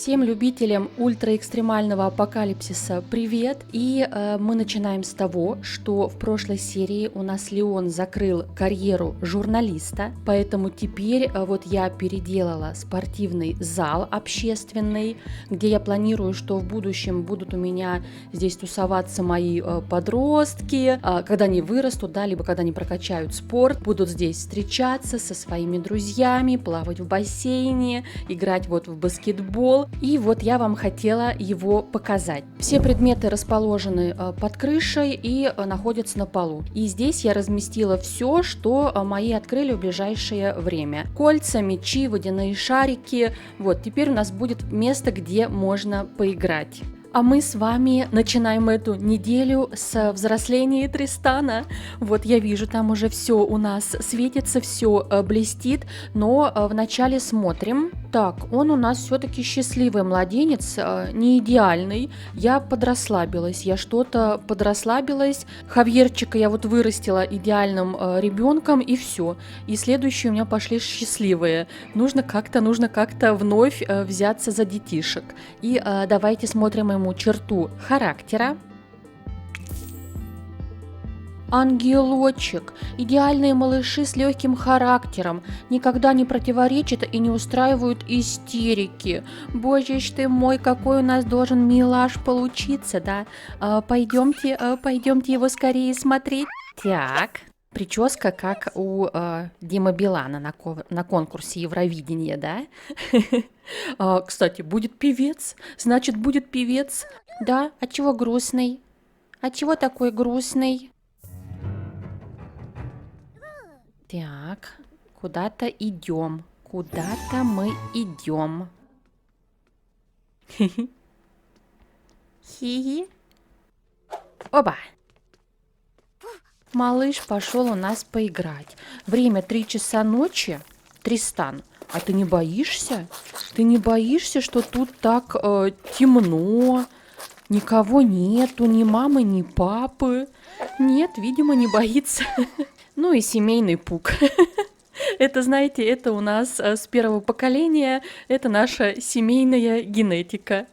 Всем любителям ультраэкстремального апокалипсиса привет! И мы начинаем с того, что в прошлой серии у нас Леон закрыл карьеру журналиста, поэтому теперь вот я переделала спортивный зал общественный, где я планирую, что в будущем будут у меня здесь тусоваться мои подростки, когда они вырастут, да, либо когда они прокачают спорт, будут здесь встречаться со своими друзьями, плавать в бассейне, играть вот в баскетбол. И вот я вам хотела его показать. Все предметы расположены под крышей и находятся на полу. И здесь я разместила все, что мои открыли в ближайшее время. Кольца, мячи, водяные шарики. Вот, теперь у нас будет место, где можно поиграть. А мы с вами начинаем эту неделю с взросления Тристана. Вот я вижу, там уже все у нас светится, все блестит, но вначале смотрим. Так, он у нас все-таки счастливый младенец, не идеальный. Я подрасслабилась, Хавьерчика я вот вырастила идеальным ребенком, и все. И следующие у меня пошли счастливые. Нужно как-то вновь взяться за детишек. И давайте смотрим ему черту характера. Ангелочек, идеальные малыши с легким характером, никогда не противоречат и не устраивают истерики. Боже ж ты мой, какой у нас должен милаш получиться, да? Пойдемте его скорее смотреть. Так, прическа как у Димы Билана на конкурсе Евровидения, да? Кстати, будет певец, значит, будет певец. Да, а чего грустный? А чего такой грустный? Так, куда-то мы идем. Хи-хи. Оба. Малыш пошел у нас поиграть. Время 3 часа ночи. Тристан, а ты не боишься? Ты не боишься, что тут так темно? Никого нету, ни мамы, ни папы. Нет, видимо, не боится. Ну и семейный пук. Это, знаете, это у нас с первого поколения, это наша семейная генетика.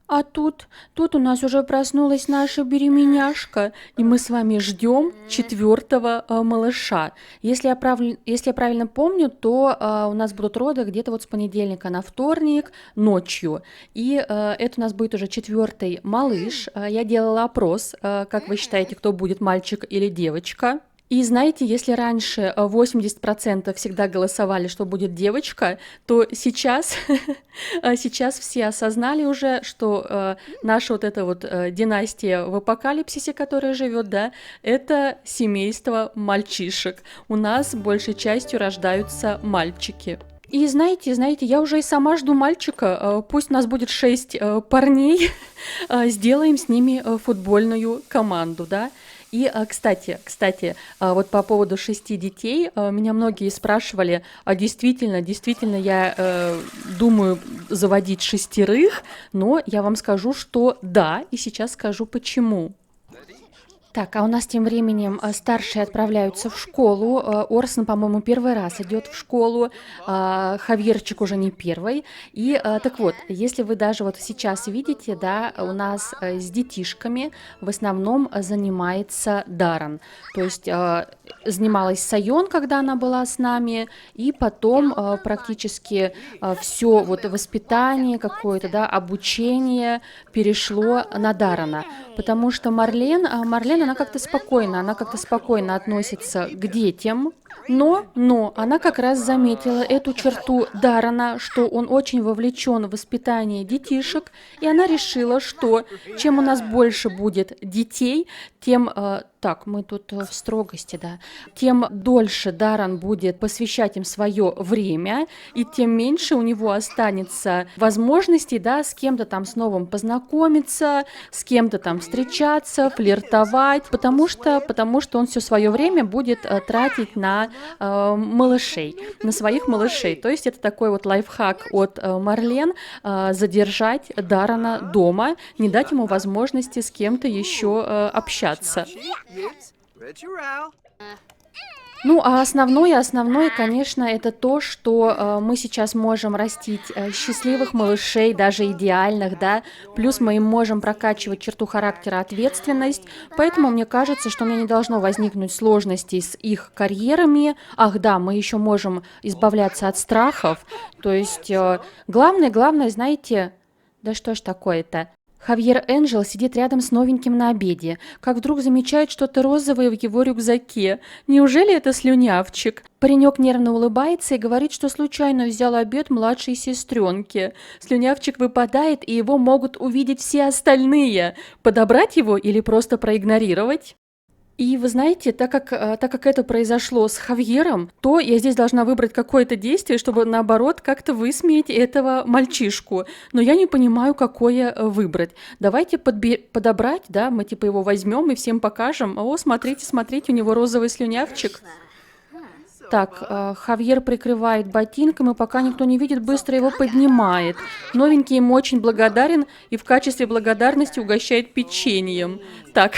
А тут у нас уже проснулась наша беременяшка, и мы с вами ждем 4-го малыша. Если я правильно помню, то у нас будут роды где-то вот с понедельника на вторник ночью. И это у нас будет уже 4-й малыш. Я делала опрос, как вы считаете, кто будет, мальчик или девочка? И знаете, если раньше 80% всегда голосовали, что будет девочка, то сейчас все осознали уже, что наша вот эта вот династия в апокалипсисе, которая живет, да, это семейство мальчишек. У нас большей частью рождаются мальчики. И знаете, я уже и сама жду мальчика, пусть у нас будет 6 парней, сделаем с ними футбольную команду, да. И, кстати, вот по поводу 6 детей, меня многие спрашивали, а действительно я думаю заводить 6, но я вам скажу, что да, и сейчас скажу почему. Так, а у нас тем временем старшие отправляются в школу. Орсон, по-моему, первый раз идет в школу, Хавьерчик уже не первый. И так вот, если вы даже вот сейчас видите, да, у нас с детишками в основном занимается Даррен. То есть занималась Сайон, когда она была с нами, и потом практически все вот воспитание какое-то, да, обучение перешло на Даррена. Потому что Марлен, она как-то спокойно относится к детям, но она как раз заметила эту черту Даррена, что он очень вовлечен в воспитание детишек, и она решила, что чем у нас больше будет детей, тем Так, мы тут в строгости, да. Тем дольше Даррен будет посвящать им свое время, и тем меньше у него останется возможностей, да, с кем-то там с новым познакомиться, с кем-то там встречаться, флиртовать, потому что он все свое время будет тратить на малышей, на своих малышей. То есть это такой вот лайфхак от Марлен, задержать Даррена дома, не дать ему возможности с кем-то еще общаться. Ну, а основное, конечно, это то, что мы сейчас можем растить счастливых малышей, даже идеальных, да, плюс мы им можем прокачивать черту характера ответственность, поэтому мне кажется, что у меня не должно возникнуть сложностей с их карьерами. Ах да, мы еще можем избавляться от страхов, то есть главное, знаете, да что ж такое-то? Хавьер Энджел сидит рядом с новеньким на обеде, как вдруг замечает что-то розовое в его рюкзаке. Неужели это слюнявчик? Паренек нервно улыбается и говорит, что случайно взял обед младшей сестренки. Слюнявчик выпадает, и его могут увидеть все остальные. Подобрать его или просто проигнорировать? И вы знаете, так как это произошло с Хавьером, то я здесь должна выбрать какое-то действие, чтобы наоборот как-то высмеять этого мальчишку. Но я не понимаю, какое выбрать. Давайте подобрать, да, мы типа его возьмем и всем покажем. О, смотрите, смотрите, у него розовый слюнявчик. Так, Хавьер прикрывает ботинком, и пока никто не видит, быстро его поднимает. Новенький ему очень благодарен и в качестве благодарности угощает печеньем. Так,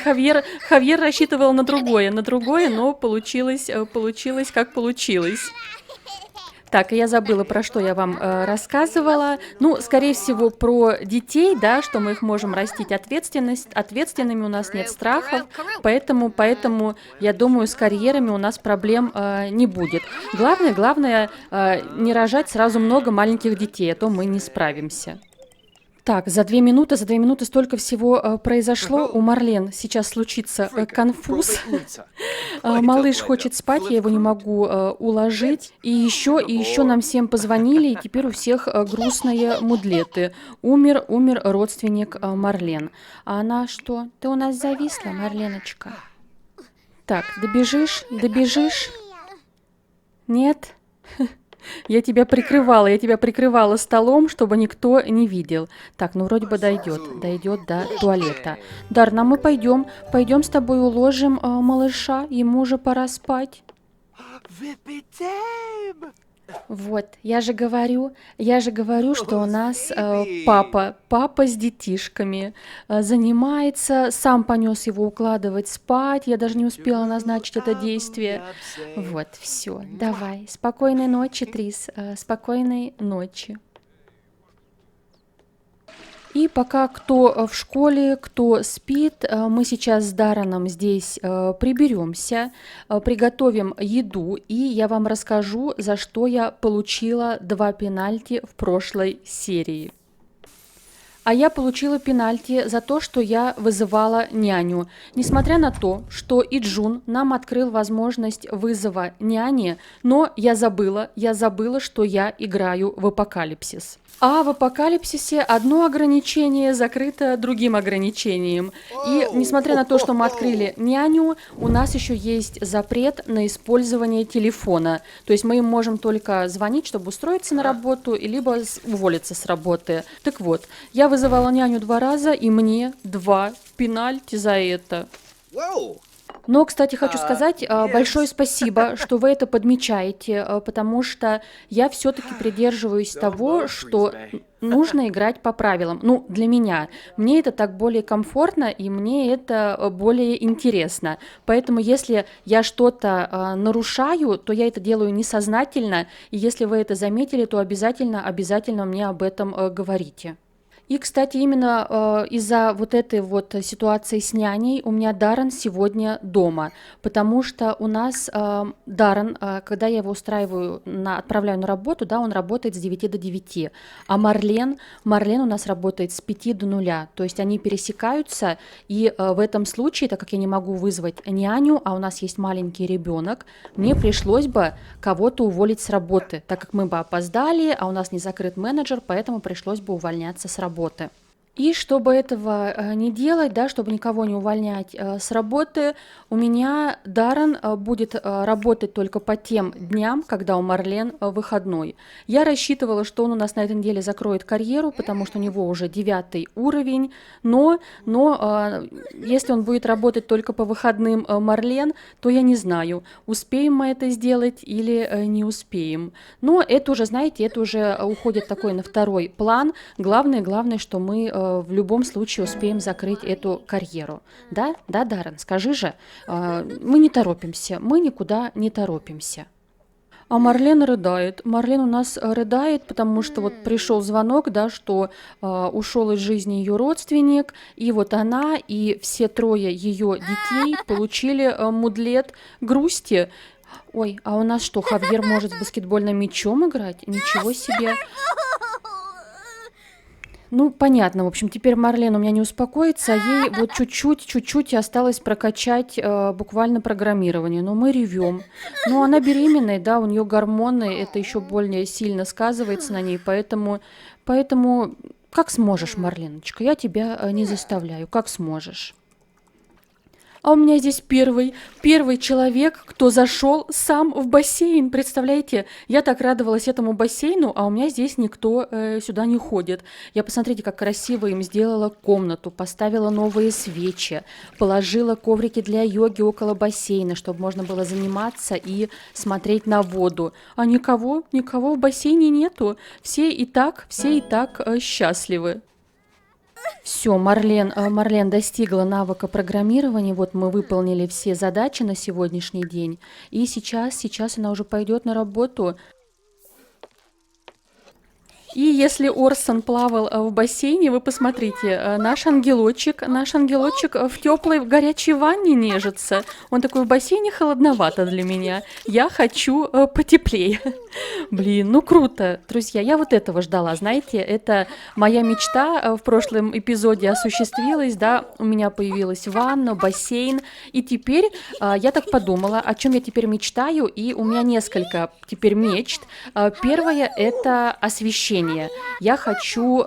Хавьер рассчитывал на другое, но получилось как получилось. Так, я забыла, про что я вам рассказывала. Ну, скорее всего, про детей, да, что мы их можем растить ответственными, у нас нет страхов, поэтому, я думаю, с карьерами у нас проблем не будет. Главное, не рожать сразу много маленьких детей, а то мы не справимся. Так, за 2 минуты столько всего произошло. У Марлен сейчас случится конфуз. Малыш хочет спать, я его не могу уложить. И еще нам всем позвонили, и теперь у всех грустные мудлеты. Умер родственник Марлен. А она что? Ты у нас зависла, Марленочка? Так, добежишь? Нет? Я тебя прикрывала столом, чтобы никто не видел. Так, ну вроде бы дойдет до туалета. Дарна, мы пойдем с тобой уложим малыша, ему уже пора спать. Вот, я же говорю, что у нас папа с детишками занимается, сам понес его укладывать спать, я даже не успела назначить это действие. Вот, все, давай, спокойной ночи, Трис, спокойной ночи. И пока кто в школе, кто спит, мы сейчас с Дарреном здесь приберемся, приготовим еду, и я вам расскажу, за что я получила 2 пенальти в прошлой серии. А я получила пенальти за то, что я вызывала няню. Несмотря на то, что и Джун нам открыл возможность вызова няни, но я забыла, что я играю в Апокалипсис. А в Апокалипсисе одно ограничение закрыто другим ограничением. И несмотря на то, что мы открыли няню, у нас еще есть запрет на использование телефона. То есть мы им можем только звонить, чтобы устроиться на работу, либо уволиться с работы. Так вот, я вызывала няню 2 раза, и мне 2 пенальти за это. Но, кстати, хочу сказать большое спасибо, что вы это подмечаете, потому что я все-таки придерживаюсь того, что нужно играть по правилам. Ну, для меня. Мне это так более комфортно, и мне это более интересно. Поэтому, если я что-то нарушаю, то я это делаю несознательно, и если вы это заметили, то обязательно мне об этом говорите. И, кстати, именно из-за вот этой вот ситуации с няней у меня Даррен сегодня дома, потому что у нас Даррен, когда я его отправляю на работу, да, он работает с 9 до 9, а Марлен у нас работает с 5 до 0, то есть они пересекаются, и в этом случае, так как я не могу вызвать няню, а у нас есть маленький ребенок, мне пришлось бы кого-то уволить с работы, так как мы бы опоздали, а у нас не закрыт менеджер, поэтому пришлось бы увольняться с работы. И чтобы этого не делать, да, чтобы никого не увольнять с работы, у меня Даррен будет работать только по тем дням, когда у Марлен выходной. Я рассчитывала, что он у нас на этой неделе закроет карьеру, потому что у него уже 9 уровень, но если он будет работать только по выходным Марлен, то я не знаю, успеем мы это сделать или не успеем. Но это уже, знаете, это уже уходит такой на второй план. Главное, что мы в любом случае успеем закрыть эту карьеру. Да, да, Даррен, скажи же, мы не торопимся, мы никуда не торопимся. А Марлен рыдает. Марлен у нас рыдает, потому что вот пришел звонок, да, что ушел из жизни ее родственник, и вот она и все трое ее детей получили мудлет грусти. Ой, а у нас что, Хавьер может с баскетбольным мячом играть? Ничего себе. Ну, понятно, в общем, теперь Марлен у меня не успокоится, а ей вот чуть-чуть и осталось прокачать буквально программирование. Но мы ревем. Ну, она беременная, да, у нее гормоны, это еще более сильно сказывается на ней, поэтому как сможешь, Марленочка, я тебя не заставляю, как сможешь. А у меня здесь первый человек, кто зашел сам в бассейн. Представляете, я так радовалась этому бассейну, а у меня здесь никто сюда не ходит. Я, посмотрите, как красиво им сделала комнату, поставила новые свечи, положила коврики для йоги около бассейна, чтобы можно было заниматься и смотреть на воду. А никого в бассейне нету. Все и так счастливы. Все, Марлен достигла навыка программирования. Вот мы выполнили все задачи на сегодняшний день. И сейчас она уже пойдет на работу. И если Орсон плавал в бассейне, вы посмотрите, наш ангелочек в теплой, в горячей ванне нежится. Он такой: в бассейне холодновато для меня. Я хочу потеплее. Блин, ну круто, друзья. Я вот этого ждала, знаете, это моя мечта в прошлом эпизоде осуществилась, да, у меня появилась ванна, бассейн, и теперь я так подумала, о чем я теперь мечтаю, и у меня несколько теперь мечт. Первое — это освещение. Я хочу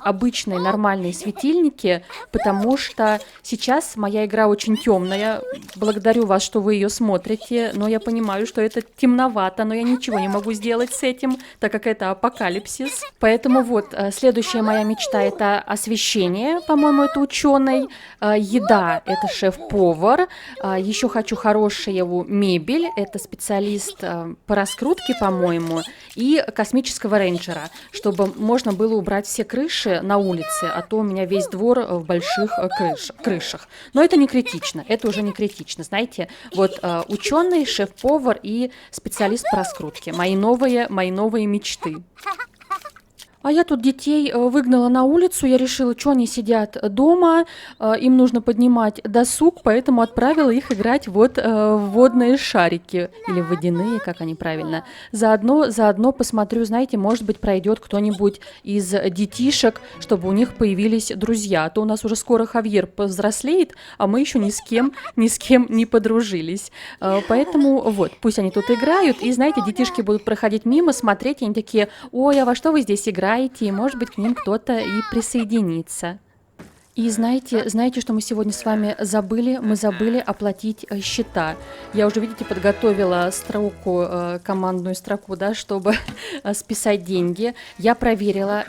обычные нормальные светильники, потому что сейчас моя игра очень темная. Благодарю вас, что вы ее смотрите, но я понимаю, что это темновато, но я ничего не могу сделать с этим, так как это апокалипсис. Поэтому вот следующая моя мечта — это освещение, по-моему, это ученый, еда — это шеф-повар, еще хочу хорошую мебель, это специалист по раскрутке, по-моему, и космического рейнджера, чтобы можно было убрать все крыши на улице, а то у меня весь двор в больших крышах. Но это не критично, это уже не критично, знаете. Вот ученый, шеф-повар и специалист по раскрутке. Мои новые мечты. А я тут детей выгнала на улицу, я решила, что они сидят дома, им нужно поднимать досуг, поэтому отправила их играть вот в водные шарики, или водяные, как они правильно. Заодно посмотрю, знаете, может быть, пройдет кто-нибудь из детишек, чтобы у них появились друзья, а то у нас уже скоро Хавьер повзрослеет, а мы еще ни с кем не подружились. Поэтому вот, пусть они тут играют, и, знаете, детишки будут проходить мимо, смотреть, и они такие: ой, а во что вы здесь играете? И, может быть, к ним кто-то и присоединится. И знаете, что мы сегодня с вами забыли? Мы забыли оплатить счета. Я уже, видите, подготовила командную строку, да, чтобы списать деньги. Я проверила,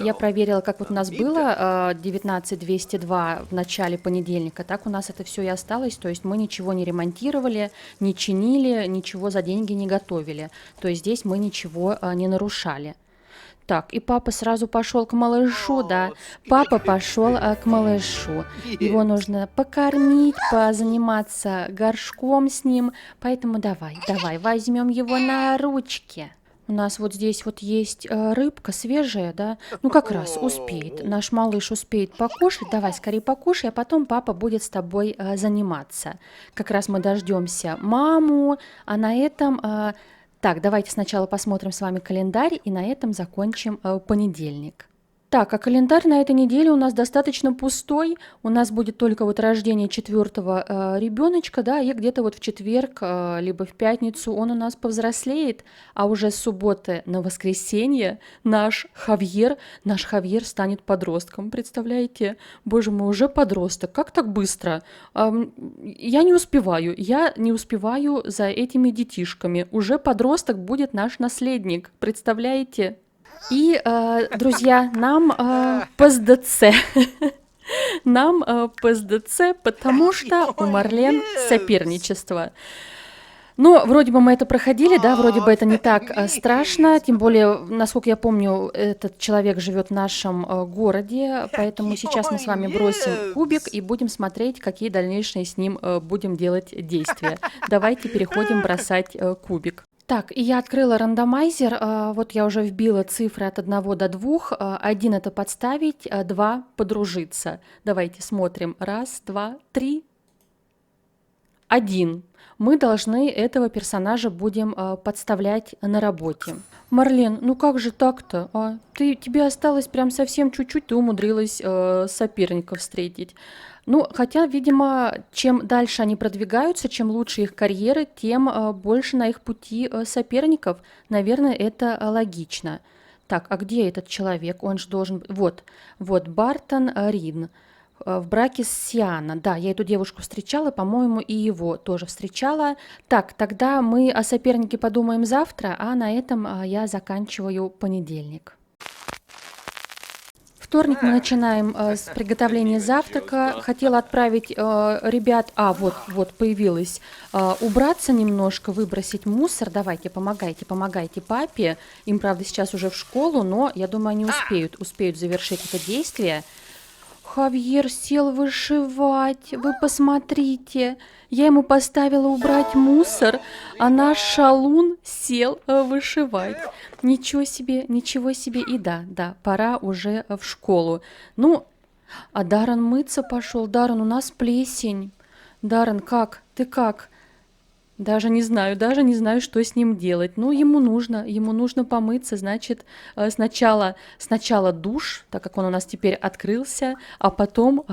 как вот у нас было 19202 в начале понедельника, так у нас это все и осталось. То есть мы ничего не ремонтировали, не чинили, ничего за деньги не готовили. То есть здесь мы ничего не нарушали. Так, и папа сразу пошел к малышу, да. Папа пошел к малышу. Его нужно покормить, позаниматься горшком с ним. Поэтому давай, возьмем его на ручки. У нас вот здесь вот есть рыбка свежая, да. Ну, как раз успеет. Наш малыш успеет покушать. Давай, скорее покушай, а потом папа будет с тобой заниматься. Как раз мы дождемся маму, а на этом... Так, давайте сначала посмотрим с вами календарь и на этом закончим понедельник. Так, а календарь на этой неделе у нас достаточно пустой. У нас будет только вот рождение четвертого ребеночка, да, и где-то вот в четверг, либо в пятницу он у нас повзрослеет, а уже с субботы на воскресенье наш Хавьер станет подростком. Представляете? Боже мой, уже подросток. Как так быстро? Я не успеваю за этими детишками. Уже подросток будет наш наследник. Представляете? И, друзья, нам ПСДЦ. Нам ПСДЦ, потому что у Марлен соперничество. Ну, вроде бы мы это проходили, да, вроде бы это не так страшно, тем более, насколько я помню, этот человек живет в нашем городе, поэтому сейчас мы с вами бросим кубик и будем смотреть, какие дальнейшие с ним будем делать действия. Давайте переходим бросать кубик. Так, и я открыла рандомайзер, вот я уже вбила цифры от 1 до 2, 1 это подставить, 2 подружиться. Давайте смотрим, 1, 2, 3, 1. Мы должны этого персонажа будем подставлять на работе. Марлен, ну как же так-то? Тебе осталось прям совсем чуть-чуть, ты умудрилась соперников встретить. Ну, хотя, видимо, чем дальше они продвигаются, чем лучше их карьеры, тем больше на их пути соперников. Наверное, это логично. Так, а где этот человек? Он же должен... Вот, Бартон Рин. В браке с Сиана. Да, я эту девушку встречала, по-моему, и его тоже встречала. Так, тогда мы о сопернике подумаем завтра, а на этом я заканчиваю понедельник. Вторник мы начинаем с приготовления завтрака. Хотела отправить ребят, вот появилась, убраться немножко, выбросить мусор. Давайте, помогайте папе. Им, правда, сейчас уже в школу, но я думаю, они успеют завершить это действие. Хавьер сел вышивать, вы посмотрите. Я ему поставила убрать мусор, а наш шалун сел вышивать. Ничего себе. И да, пора уже в школу. Ну, а Даррен мыться пошел. Даррен, у нас плесень. Даррен, как? Ты как? Даже не знаю, что с ним делать. Ну, ему нужно помыться, значит, сначала душ, так как он у нас теперь открылся, а потом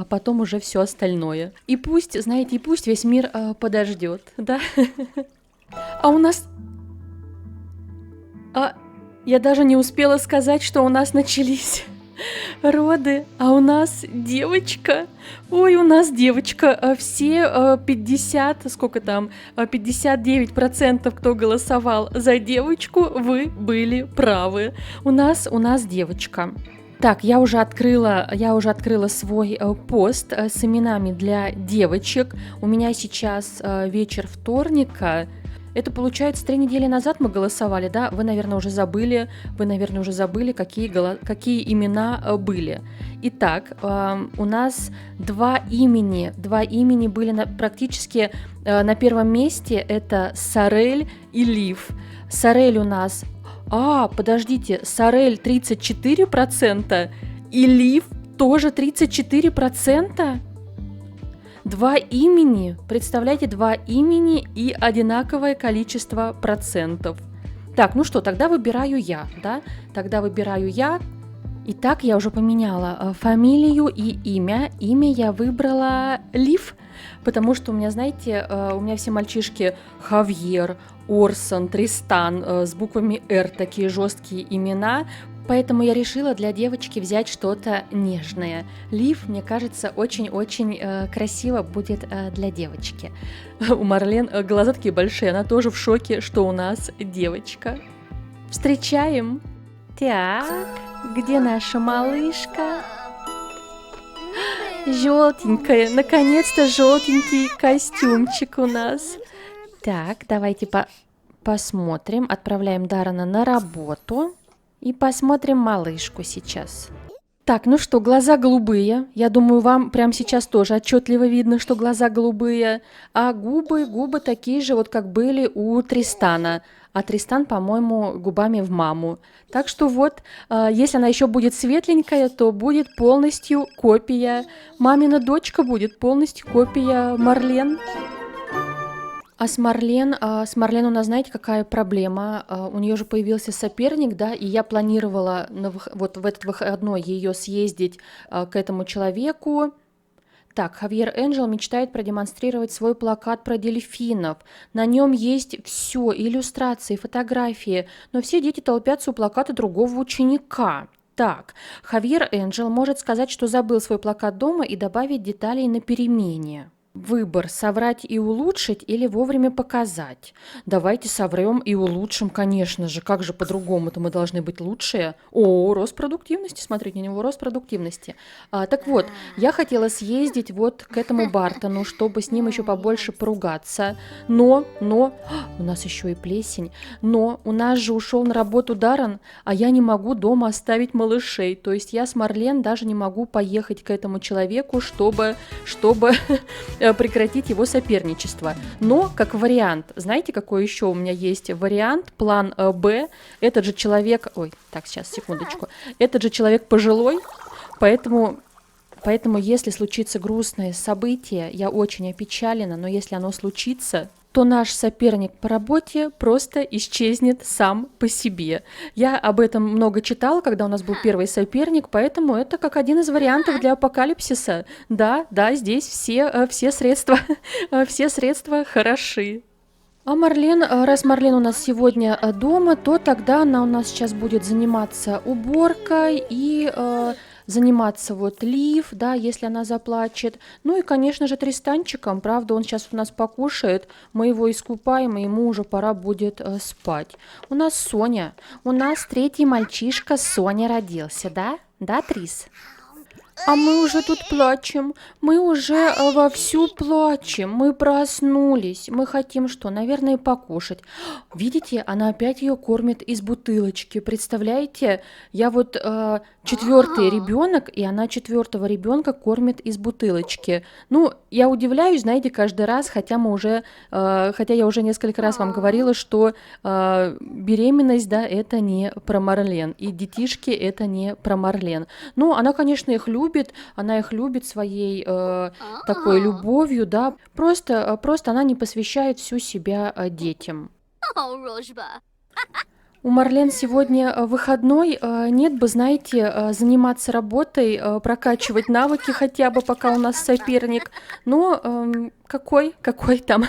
уже все остальное. И пусть весь мир подождет, да? А у нас... Я даже не успела сказать, что у нас начались роды, а у нас девочка. Ой, у нас девочка. Все 59%, кто голосовал за девочку, вы были правы. У нас девочка. Так, я уже открыла свой пост с именами для девочек. У меня сейчас вечер вторника. Это получается 3 недели назад мы голосовали, да? Вы, наверное, уже забыли, какие имена были. Итак, у нас два имени были практически на первом месте. Это Сорель и Лив. Сорель у нас... подождите, Сорель 34% и Лив тоже 34%? Два имени, представляете, два имени и одинаковое количество процентов. Так, ну что, тогда выбираю я, да? Итак, я уже поменяла фамилию и имя. Имя я выбрала Лив, потому что у меня, знаете, у меня все мальчишки Хавьер, Орсон, Тристан с буквами «Р», такие жесткие имена. Поэтому я решила для девочки взять что-то нежное. Лив, мне кажется, очень-очень красиво будет для девочки. У Марлен глаза такие большие, она тоже в шоке, что у нас девочка. Встречаем. Так, где наша малышка? Желтенькая, наконец-то желтенький костюмчик у нас. Так, давайте посмотрим. Отправляем Даррена на работу. И посмотрим малышку сейчас. Так, ну что, глаза голубые. Я думаю, вам прямо сейчас тоже отчетливо видно, что глаза голубые. А губы такие же, вот как были у Тристана. А Тристан, по-моему, губами в маму. Так что вот, если она еще будет светленькая, то будет полностью копия. Мамина дочка будет полностью копия Марлен. А с Марлен у нас, знаете, какая проблема? У нее же появился соперник, да, и я планировала вот в этот выходной ее съездить к этому человеку. Так, Хавьер Энджел мечтает продемонстрировать свой плакат про дельфинов. На нем есть все, иллюстрации, фотографии, но все дети толпятся у плаката другого ученика. Так, Хавьер Энджел может сказать, что забыл свой плакат дома и добавить деталей на перемене. Выбор: соврать и улучшить или вовремя показать. Давайте соврем и улучшим, конечно же. Как же по-другому-то мы должны быть лучшие? О, рост продуктивности, смотрите на него, рост продуктивности. Так вот, я хотела съездить вот к этому Бартону, чтобы с ним еще побольше поругаться. Но, у нас еще и плесень. Но у нас же ушел на работу Даррен, а я не могу дома оставить малышей. То есть я с Марлен даже не могу поехать к этому человеку, чтобы прекратить его соперничество. Но, как вариант, знаете, какой еще у меня есть вариант, план Б? Этот же человек, ой, так, сейчас, секундочку, этот же человек пожилой, поэтому если случится грустное событие, я очень опечалена, но если оно случится, то наш соперник по работе просто исчезнет сам по себе. Я об этом много читала, когда у нас был первый соперник, поэтому это как один из вариантов для апокалипсиса. Да, здесь все средства, все средства хороши. А Марлен, раз Марлен у нас сегодня дома, то тогда она у нас сейчас будет заниматься уборкой и заниматься вот Лив, да, если она заплачет. Ну и, конечно же, Тристанчиком, правда, он сейчас у нас покушает, мы его искупаем, и ему уже пора будет спать. У нас Соня, у нас третий мальчишка Соня родился, да? Да, Трис? А мы уже тут плачем, мы уже вовсю плачем, мы проснулись, мы хотим что, наверное, покушать. Видите, она опять ее кормит из бутылочки, представляете? Я вот четвертый ребенок, и она четвертого ребенка кормит из бутылочки. Ну, я удивляюсь, знаете, каждый раз, хотя я уже несколько раз вам говорила, что беременность, да, это не про Марлен, и детишки это не про Марлен. Ну, она, конечно, их любит, она их любит своей такой любовью, да, просто она не посвящает всю себя детям. У Марлен сегодня выходной, нет бы, знаете, заниматься работой, прокачивать навыки хотя бы, пока у нас соперник. Но какой там?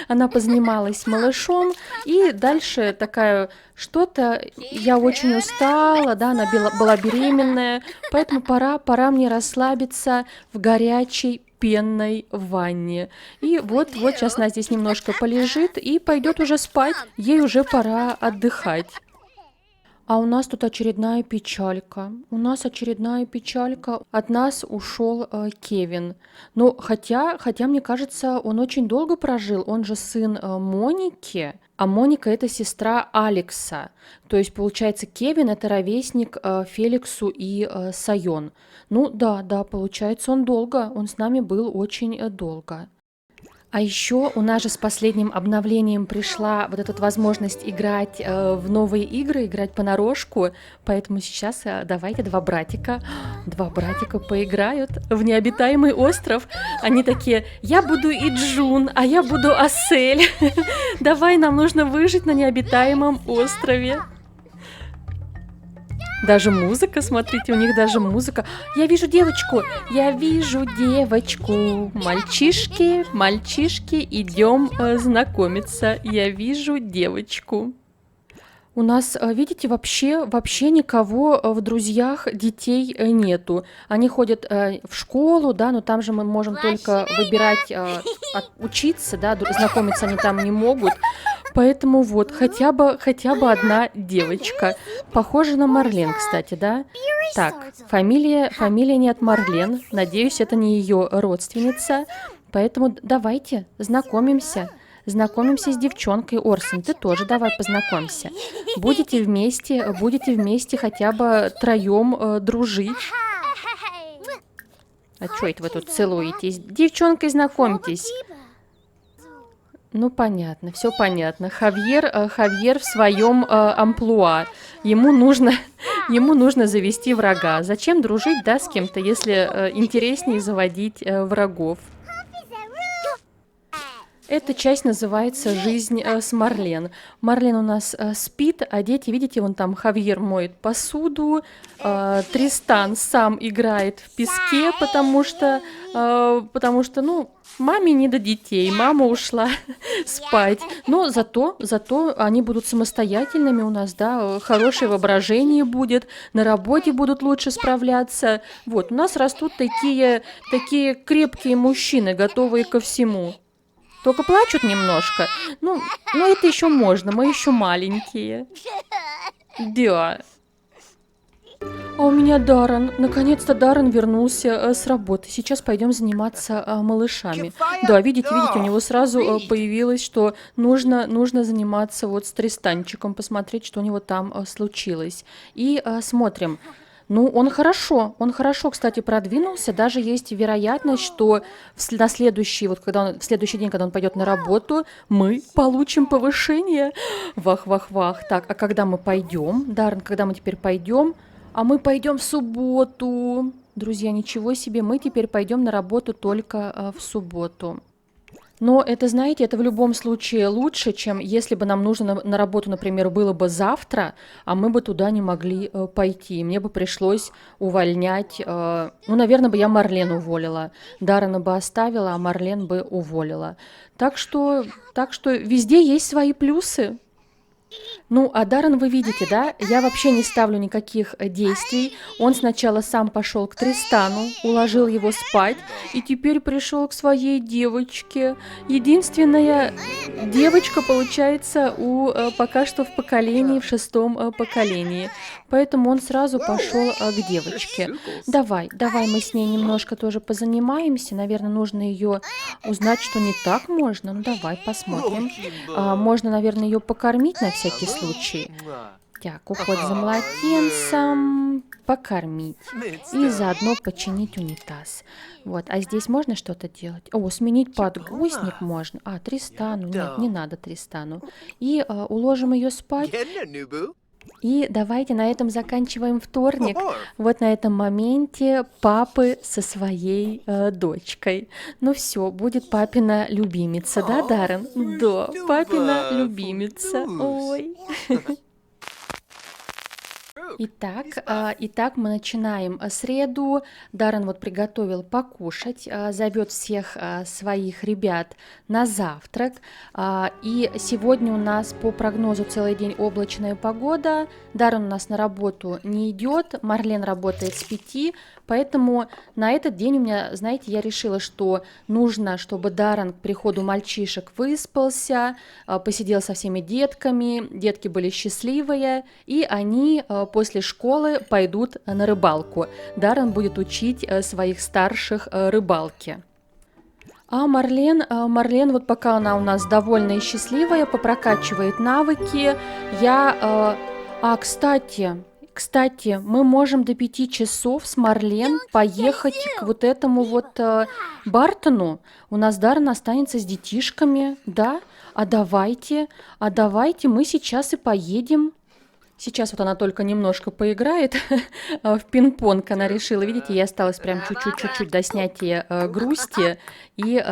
Она позанималась с малышом, и дальше такая, что-то я очень устала, да, она была беременная, поэтому пора мне расслабиться в горячей пенной ванне. И вот сейчас она здесь немножко полежит и пойдет уже спать. Ей уже пора отдыхать. А у нас тут очередная печалька. От нас ушел Кевин. Ну, хотя, мне кажется, он очень долго прожил. Он же сын Моники, а Моника это сестра Алекса. То есть, получается, Кевин это ровесник Феликсу и Сайон. Ну да, получается, он с нами был очень долго. А еще у нас же с последним обновлением пришла вот эта возможность играть в новые игры, играть понарошку, поэтому сейчас давайте два братика поиграют в необитаемый остров. Они такие: я буду Иджун, а я буду Асель. Давай, нам нужно выжить на необитаемом острове. Даже музыка, смотрите, у них даже музыка. Я вижу девочку. Мальчишки, идем знакомиться. Я вижу девочку. У нас, видите, вообще никого в друзьях детей нету. Они ходят в школу, да, но там же мы можем только выбирать учиться, да, знакомиться они там не могут. Поэтому вот, хотя бы одна девочка. Похожа на Марлен, кстати, да? Так, фамилия не от Марлен. Надеюсь, это не ее родственница. Поэтому давайте знакомимся. Знакомимся с девчонкой. Орсон, ты тоже давай познакомься. Будете вместе хотя бы троем дружить. А что это вы тут целуетесь? Девчонкой знакомьтесь. Ну, понятно, все понятно. Хавьер в своем амплуа. Ему нужно завести врага. Зачем дружить, да, с кем-то, если интереснее заводить врагов? Эта часть называется «Жизнь с Марлен». Марлен у нас спит, а дети, видите, вон там Хавьер моет посуду, Тристан сам играет в песке, потому что, ну, маме не до детей, мама ушла спать. Но зато они будут самостоятельными у нас, да, хорошее воображение будет, на работе будут лучше справляться. Вот, у нас растут такие крепкие мужчины, готовые ко всему. Только плачут немножко. Ну это еще можно, мы еще маленькие. Да. А у меня Даррен. Наконец-то Даррен вернулся с работы. Сейчас пойдем заниматься малышами. Да, видите, у него сразу появилось, что нужно заниматься вот с Тристанчиком, посмотреть, что у него там случилось. И смотрим. Ну, он хорошо, кстати, продвинулся. Даже есть вероятность, что в следующий день, когда он пойдет на работу, мы получим повышение. Вах. Так, а когда мы пойдем? Даррен, когда мы теперь пойдем? А мы пойдем в субботу. Друзья, ничего себе, мы теперь пойдем на работу только в субботу. Но это, знаете, это в любом случае лучше, чем если бы нам нужно на работу, например, было бы завтра, а мы бы туда не могли пойти. Мне бы пришлось увольнять, наверное, бы я Марлен уволила. Даррена бы оставила, а Марлен бы уволила. Так что везде есть свои плюсы. Ну, а Даррен, вы видите, да? Я вообще не ставлю никаких действий. Он сначала сам пошел к Тристану, уложил его спать, и теперь пришел к своей девочке. Единственная девочка, получается, пока что в поколении, в 6-м поколении. Поэтому он сразу пошел к девочке. Давай мы с ней немножко тоже позанимаемся. Наверное, нужно ее узнать, что не так можно. Ну, давай посмотрим. Можно, наверное, ее покормить на всякий случай. Так, уход за младенцем, покормить и заодно починить унитаз. Вот, а здесь можно что-то делать? О, сменить подгузник можно. Тристану, нет, не надо Тристану. И уложим ее спать. И давайте на этом заканчиваем вторник. Вот на этом моменте папы со своей дочкой. Ну все, будет папина любимица, да, Даррен? Да, папина любимица. Ой. Итак, мы начинаем среду. Даррен вот приготовил покушать, зовет всех своих ребят на завтрак. И сегодня у нас по прогнозу целый день облачная погода. Даррен у нас на работу не идет, Марлен работает с 5, поэтому на этот день у меня, знаете, я решила, что нужно, чтобы Даррен к приходу мальчишек выспался, посидел со всеми детками, детки были счастливые, и они после школы пойдут на рыбалку. Даррен будет учить своих старших рыбалке. А Марлен, вот пока она у нас довольна и счастливая, попрокачивает навыки. Кстати, мы можем до 5 часов с Марлен поехать к вот этому вот Бартону. У нас Даррен останется с детишками, да? А давайте мы сейчас и поедем. Сейчас вот она только немножко поиграет в пинг-понг. Она решила, видите, ей осталось прям чуть-чуть до снятия грусти и,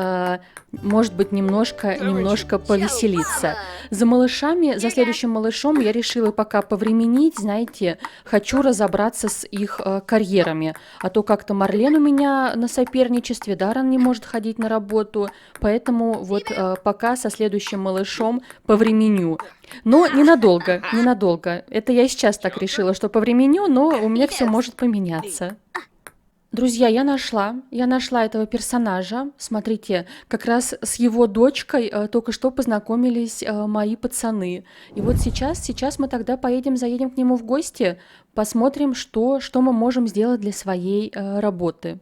может быть, немножко повеселиться. За следующим малышом я решила пока повременить, знаете, хочу разобраться с их карьерами. А то как-то Марлен у меня на соперничестве, Даррен не может ходить на работу, поэтому вот пока со следующим малышом повременю. Но ненадолго. Это я сейчас так решила, что повременю, но у меня все может поменяться. Друзья, я нашла этого персонажа. Смотрите, как раз с его дочкой только что познакомились мои пацаны. И вот сейчас мы тогда заедем к нему в гости, посмотрим, что мы можем сделать для своей работы.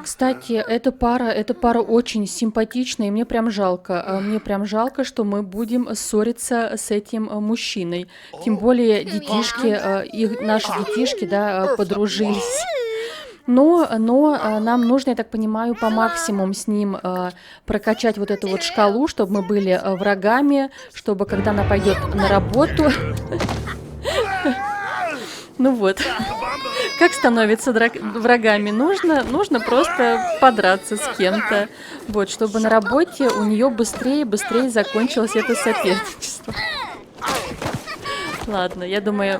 Кстати, эта пара очень симпатичная, и мне прям жалко. Мне прям жалко, что мы будем ссориться с этим мужчиной. Тем более наши детишки, да, подружились. Но нам нужно, я так понимаю, по максимуму с ним прокачать вот эту вот шкалу, чтобы мы были врагами, чтобы когда она пойдет на работу... Ну вот. как становятся врагами? Нужно просто подраться с кем-то. Вот, чтобы на работе у нее быстрее закончилось это соперничество. Ладно, я думаю,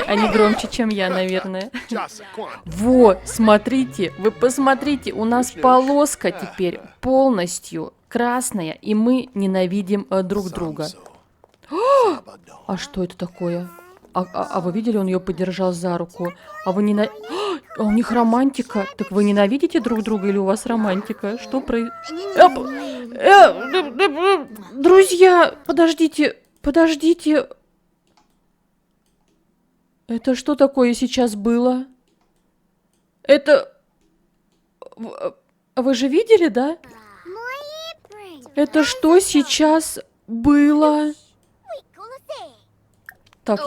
они громче, чем я, наверное. Во, смотрите, вы посмотрите, у нас полоска теперь полностью красная, и мы ненавидим друг друга. А что это такое? А вы видели, он ее подержал за руку? А вы А у них романтика. Так вы ненавидите друг друга или у вас романтика? Что Друзья, подождите. Это что такое сейчас было? Это... Вы же видели, да? Это что сейчас было? Так,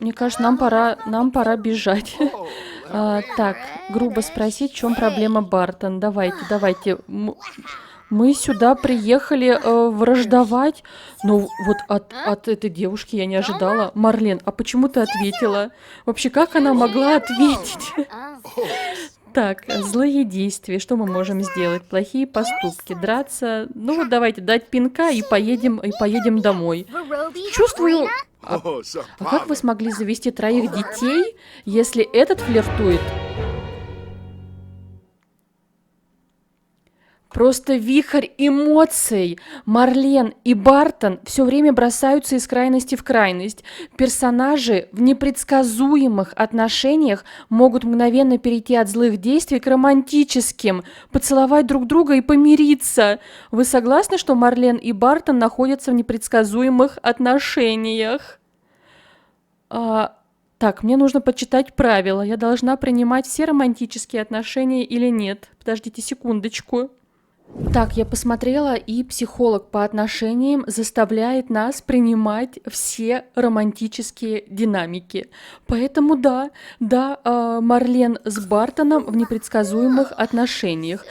мне кажется, нам пора бежать. Так, грубо спросить, в чем проблема, Бартон. Давайте. Мы сюда приехали враждовать. Но вот от этой девушки я не ожидала. Марлен, а почему ты ответила? Вообще, как она могла ответить? Так, злые действия. Что мы можем сделать? Плохие поступки. Драться. Ну вот давайте дать пинка и поедем домой. Чувствую... А как вы смогли завести 3 детей, если этот флиртует? Просто вихрь эмоций. Марлен и Бартон все время бросаются из крайности в крайность. Персонажи в непредсказуемых отношениях могут мгновенно перейти от злых действий к романтическим, поцеловать друг друга и помириться. Вы согласны, что Марлен и Бартон находятся в непредсказуемых отношениях? Так, мне нужно почитать правила. Я должна принимать все романтические отношения или нет? Подождите секундочку. Так, я посмотрела, и психолог по отношениям заставляет нас принимать все романтические динамики. Поэтому да, Марлен с Бартоном в непредсказуемых отношениях.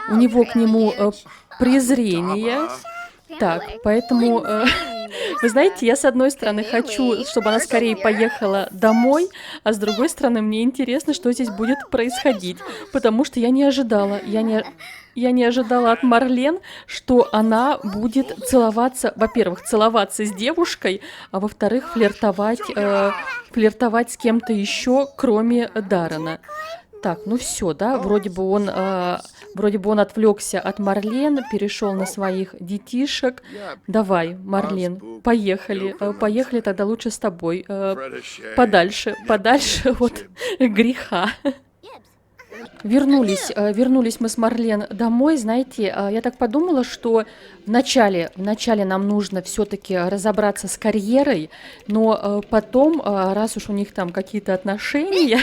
У него к нему презрение. Так, поэтому... Вы знаете, я с одной стороны хочу, чтобы она скорее поехала домой, а с другой стороны мне интересно, что здесь будет происходить, потому что я не ожидала от Марлен, что она будет целоваться, во-первых, целоваться с девушкой, а во-вторых, флиртовать с кем-то еще, кроме Даррена. Так, ну все, да, вроде бы он отвлекся от Марлен, перешел на своих детишек. Давай, Марлен, поехали тогда лучше с тобой, подальше от греха. Вернулись мы с Марлен домой. Знаете, я так подумала, что вначале нам нужно все-таки разобраться с карьерой, но потом, раз уж у них там какие-то отношения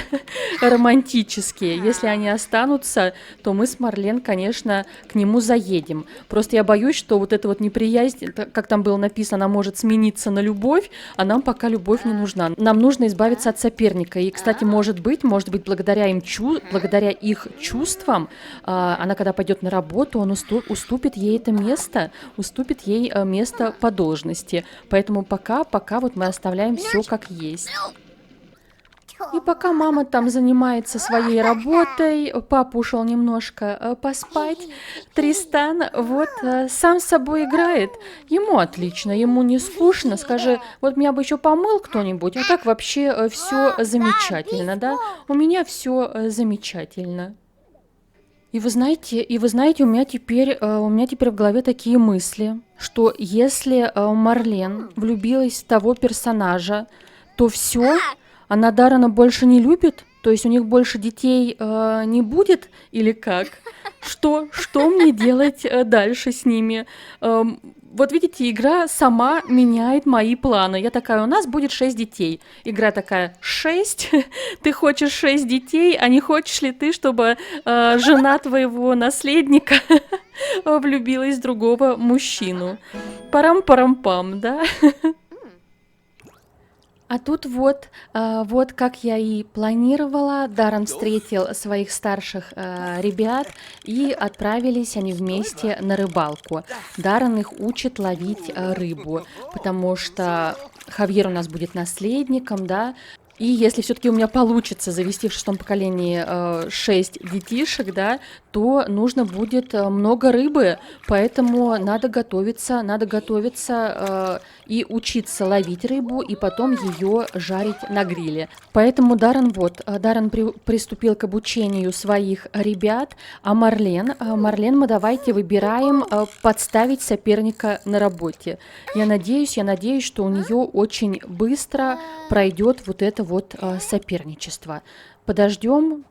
романтические, если они останутся, то мы с Марлен, конечно, к нему заедем. Просто я боюсь, что вот эта вот неприязнь, как там было написано, она может смениться на любовь, а нам пока любовь не нужна. Нам нужно избавиться от соперника. И, кстати, может быть, благодаря их чувствам, она, когда пойдет на работу, он уступит ей это место, уступит ей место по должности. Поэтому пока вот мы оставляем все как есть. И пока мама там занимается своей работой, папа ушел немножко поспать, Тристан вот сам с собой играет. Ему отлично, ему не скучно. Скажи, вот меня бы еще помыл кто-нибудь, а так вообще все замечательно, да? У меня все замечательно. И вы знаете, у меня теперь в голове такие мысли, что если Марлен влюбилась в того персонажа, то все, она Даррена больше не любит? То есть у них больше детей не будет? Или как? Что мне делать дальше с ними? Вот видите, игра сама меняет мои планы. Я такая, у нас будет 6 детей. Игра такая, 6? Ты хочешь 6 детей, а не хочешь ли ты, чтобы жена твоего наследника влюбилась в другого мужчину? Парам-парам-пам, да? А тут вот как я и планировала, Даррен встретил своих старших ребят, и отправились они вместе на рыбалку. Даррен их учит ловить рыбу, потому что Хавьер у нас будет наследником, да. И если все-таки у меня получится завести в шестом поколении 6 детишек, да, то нужно будет много рыбы, поэтому надо готовиться и учиться ловить рыбу, и потом ее жарить на гриле. Поэтому Даррен приступил к обучению своих ребят, а Марлен мы давайте выбираем подставить соперника на работе. Я надеюсь, что у нее очень быстро пройдет вот это вот соперничество. Подождем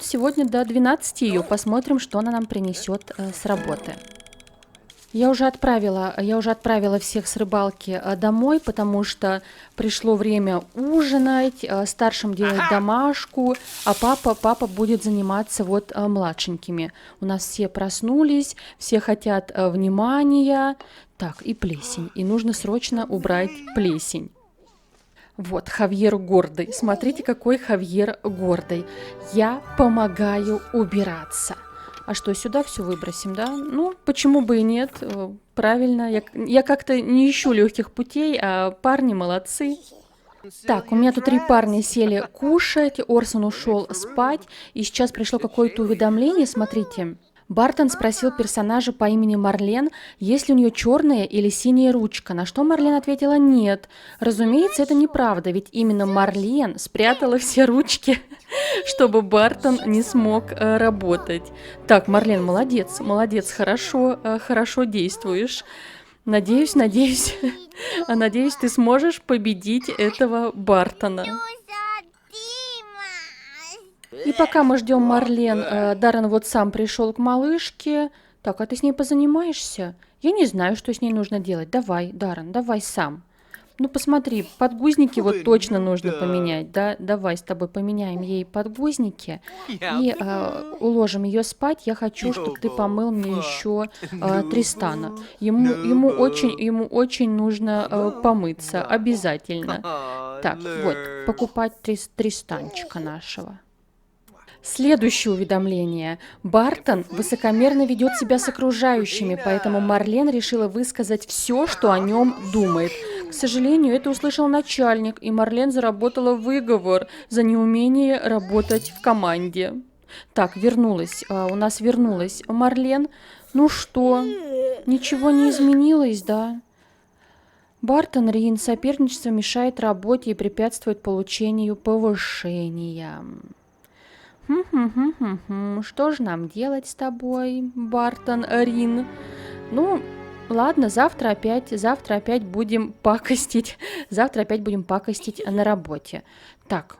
сегодня до 12 ее, посмотрим, что она нам принесет с работы. Я уже отправила всех с рыбалки домой, потому что пришло время ужинать, старшим делать домашку, а папа будет заниматься вот младшенькими. У нас все проснулись, все хотят внимания. Так, и плесень, и нужно срочно убрать плесень. Вот, Хавьер гордый. Смотрите, какой Хавьер гордый. Я помогаю убираться. А что, сюда все выбросим, да? Ну, почему бы и нет? Правильно. Я как-то не ищу легких путей, а парни молодцы. Так, у меня тут 3 парня сели кушать, Орсон ушел спать, и сейчас пришло какое-то уведомление, смотрите. Бартон спросил персонажа по имени Марлен, есть ли у нее черная или синяя ручка, на что Марлен ответила нет. Разумеется, это неправда, ведь именно Марлен спрятала все ручки, чтобы Бартон не смог работать. Так, Марлен, молодец, хорошо действуешь. Надеюсь, ты сможешь победить этого Бартона. И пока мы ждем Марлен, Даррен вот сам пришел к малышке. Так, а ты с ней позанимаешься? Я не знаю, что с ней нужно делать. Давай, Даррен, давай сам. Ну, посмотри, подгузники вот точно нужно поменять, да? Давай с тобой поменяем ей подгузники и уложим ее спать. Я хочу, чтобы ты помыл мне еще Тристана. Ему очень нужно помыться, обязательно. Так, вот, покупать Тристанчика нашего. Следующее уведомление. Бартон высокомерно ведет себя с окружающими, поэтому Марлен решила высказать все, что о нем думает. К сожалению, это услышал начальник, и Марлен заработала выговор за неумение работать в команде. Так, у нас вернулась Марлен. Ну что, ничего не изменилось, да? Бартон Рин, соперничество мешает работе и препятствует получению повышения. Что же нам делать с тобой, Бартон Рин? Ну, ладно, завтра опять будем пакостить. Завтра опять будем пакостить на работе. Так,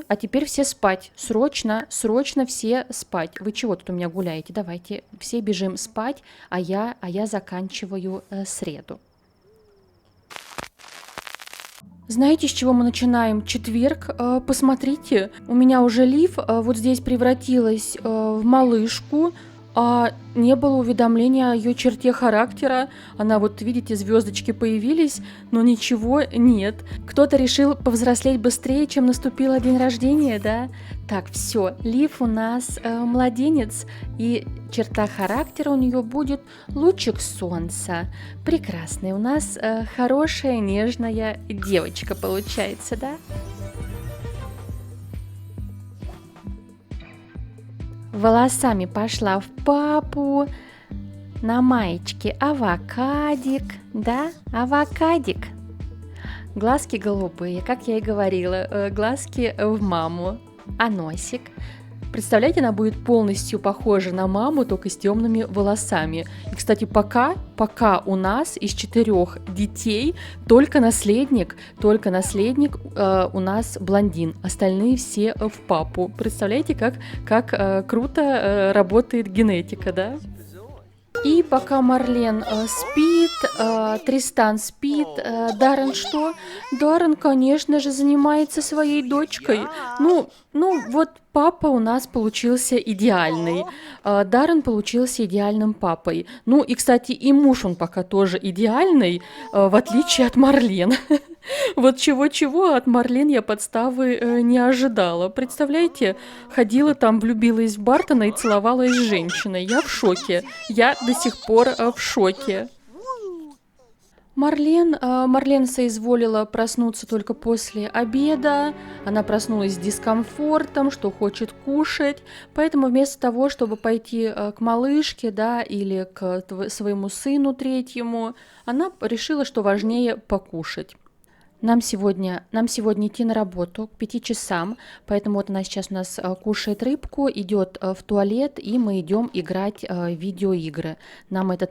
а теперь все спать. Срочно все спать. Вы чего тут у меня гуляете? Давайте все бежим спать, а я заканчиваю среду. Знаете, с чего мы начинаем? Четверг. Посмотрите, у меня уже Лив вот здесь превратилась в малышку, а не было уведомления о ее черте характера. Она вот, видите, звездочки появились, но ничего нет. Кто-то решил повзрослеть быстрее, чем наступил день рождения, да? Так, все, Лив у нас младенец, и черта характера у нее будет лучик солнца. Прекрасная у нас хорошая, нежная девочка получается, да? Волосами пошла в папу, на маечке авокадик, да, авокадик. Глазки голубые, как я и говорила, глазки в маму, а носик. Представляете, она будет полностью похожа на маму, только с темными волосами. И, кстати, пока у нас из 4 детей только наследник у нас блондин. Остальные все в папу. Представляете, как круто работает генетика, да? И пока Марлен спит, Тристан спит, Даррен что? Даррен, конечно же, занимается своей дочкой. Ну, вот папа у нас получился идеальный. Даррен получился идеальным папой. Ну и, кстати, и муж он пока тоже идеальный, в отличие от Марлен. Вот чего-чего, от Марлен я подставы не ожидала. Представляете, ходила там, влюбилась в Бартона и целовалась с женщиной. Я в шоке. Я до сих пор в шоке. Марлен соизволила проснуться только после обеда. Она проснулась с дискомфортом, что хочет кушать. Поэтому вместо того, чтобы пойти к малышке, да, или к своему сыну третьему, она решила, что важнее покушать. Нам сегодня идти на работу к 5 часам, поэтому вот она сейчас у нас кушает рыбку, идет в туалет, и мы идем играть в видеоигры. Нам это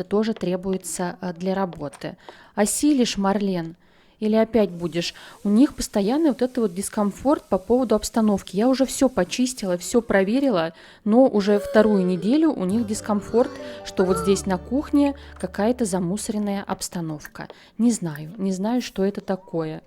тоже требуется для работы. Осилишь, Марлен? Или опять будешь? У них постоянный вот этот вот дискомфорт по поводу обстановки. Я уже все почистила, все проверила, но уже вторую неделю у них дискомфорт, что вот здесь на кухне какая-то замусоренная обстановка. Не знаю, что это такое.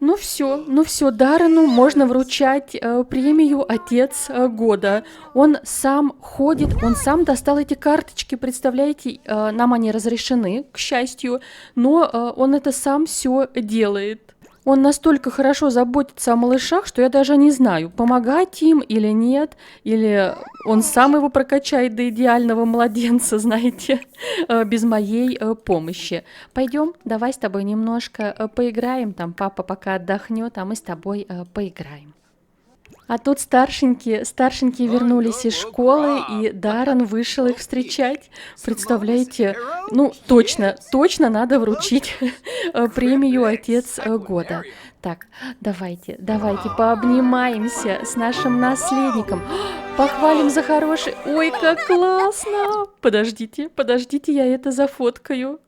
Ну все, Даррену можно вручать премию «Отец года». Он сам ходит, он сам достал эти карточки, представляете, нам они разрешены, к счастью, но он это сам все делает. Он настолько хорошо заботится о малышах, что я даже не знаю, помогать им или нет, или он сам его прокачает до идеального младенца, знаете, без моей помощи. Пойдем, давай с тобой немножко поиграем, там папа пока отдохнет, а мы с тобой поиграем. А тут старшенькие вернулись из школы, и Даррен вышел их встречать. Представляете, ну точно надо вручить премию «Отец года». Так, давайте пообнимаемся с нашим наследником. Похвалим за хороший... Ой, как классно! Подождите, я это зафоткаю.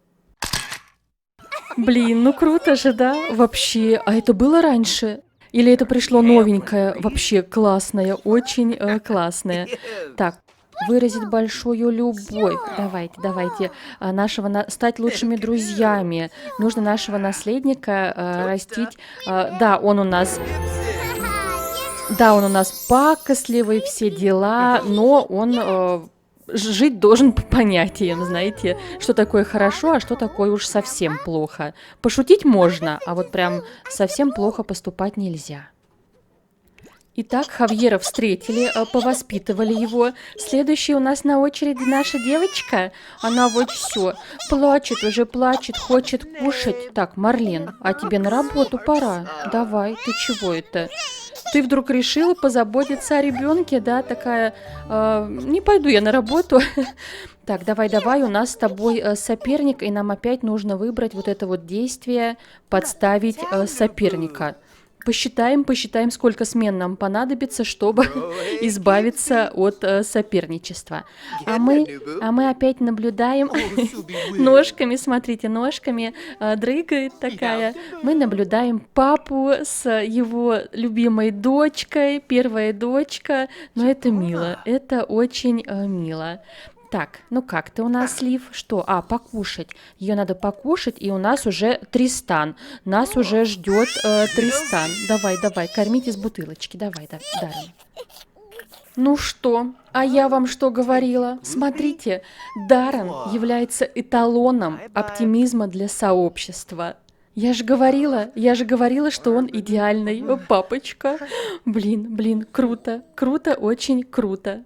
Блин, ну круто же, да? Вообще, а это было раньше? Или это пришло новенькое, вообще классное, очень классное. Так, выразить большую любовь. Давайте, стать лучшими друзьями. Нужно нашего наследника растить. Да, он у нас пакостливый, все дела, но он жить должен по понятиям, знаете, что такое хорошо, а что такое уж совсем плохо. Пошутить можно, а вот прям совсем плохо поступать нельзя. Итак, Хавьера встретили, повоспитывали его. Следующая у нас на очереди наша девочка. Она вот все, плачет, хочет кушать. Так, Марлен, а тебе на работу пора. Давай, ты чего это? Ты вдруг решила позаботиться о ребенке, да, такая, не пойду я на работу. Так, давай, у нас с тобой соперник, и нам опять нужно выбрать вот это вот действие, подставить соперника. Посчитаем, сколько смен нам понадобится, чтобы избавиться от соперничества. А мы опять наблюдаем ножками, смотрите, дрыгает такая. Мы наблюдаем папу с его любимой дочкой, первая дочка. Но это мило, это очень мило. Так, ну как ты у нас, Лив? Что? Покушать. Ее надо покушать, и у нас уже Тристан. Нас уже ждет Тристан. Давай, кормить из бутылочки. Давай, Даррен. Ну что? А я вам что говорила? Смотрите, Даррен является эталоном оптимизма для сообщества. Я же говорила, что он идеальный папочка. Блин, круто, очень круто.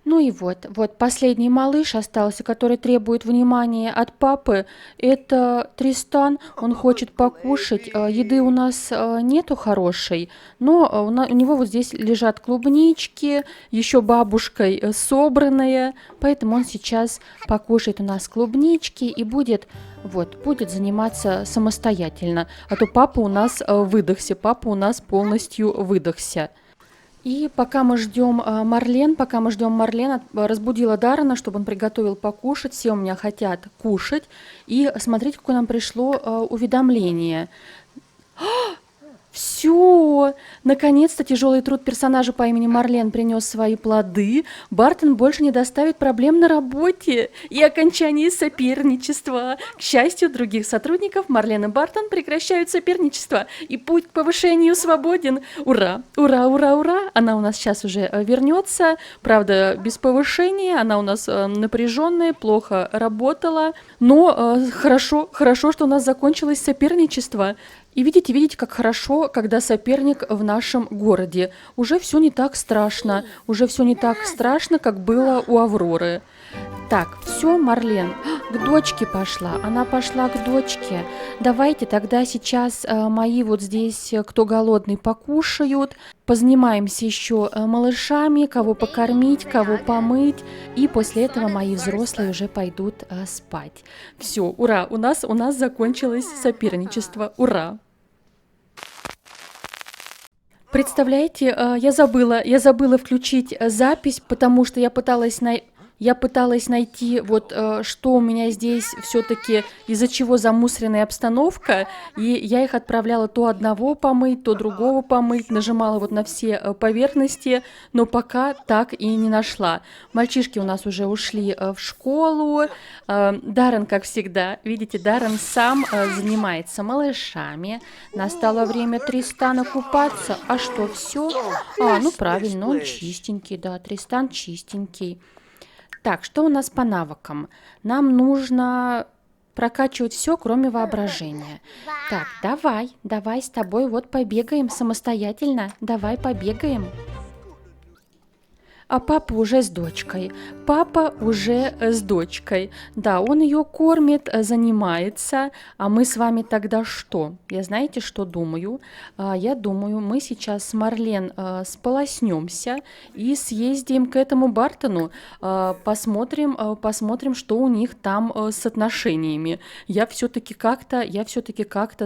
Ну и вот последний малыш остался, который требует внимания от папы. Это Тристан, он хочет покушать. Еды у нас нету хорошей, но у него вот здесь лежат клубнички, еще бабушкой собранные, поэтому он сейчас покушает у нас клубнички и будет заниматься самостоятельно. А то папа у нас полностью выдохся. И пока мы ждем Марлен, разбудила Даррена, чтобы он приготовил покушать. Все у меня хотят кушать. И смотрите, какое нам пришло уведомление. Все! Наконец-то тяжелый труд персонажа по имени Марлен принес свои плоды. Бартон больше не доставит проблем на работе и окончание соперничества. К счастью других сотрудников, Марлен и Бартон прекращают соперничество, и путь к повышению свободен. Ура! Она у нас сейчас уже вернется. Правда, без повышения. Она у нас напряженная, плохо работала. Но хорошо, что у нас закончилось соперничество. И видите, как хорошо, когда соперник в нашем городе. Уже все не так страшно, как было у Авроры. Так, все, Марлен, к дочке пошла. Она пошла к дочке. Давайте тогда сейчас мои вот здесь, кто голодный, покушают. Позанимаемся еще малышами, кого покормить, кого помыть. И после этого мои взрослые уже пойдут спать. Все, ура, у нас закончилось соперничество. Ура! Представляете, я забыла включить запись, потому что я пыталась найти, вот что у меня здесь все-таки, из-за чего замусоренная обстановка, и я их отправляла то одного помыть, то другого помыть, нажимала вот на все поверхности, но пока так и не нашла. Мальчишки у нас уже ушли в школу. Даррен, как всегда, видите, Даррен сам занимается малышами. Настало время Тристана купаться. А что, все? Ну правильно, он чистенький, да, Тристан чистенький. Так, что у нас по навыкам? Нам нужно прокачивать все, кроме воображения. Так, давай с тобой вот побегаем самостоятельно. Давай побегаем. А папа уже с дочкой. Папа уже с дочкой. Да, он ее кормит, занимается. А мы с вами тогда что? Я знаете, что думаю? Я думаю, мы сейчас с Марлен сполоснемся и съездим к этому Бартону. Посмотрим, что у них там с отношениями. Я все-таки как-то,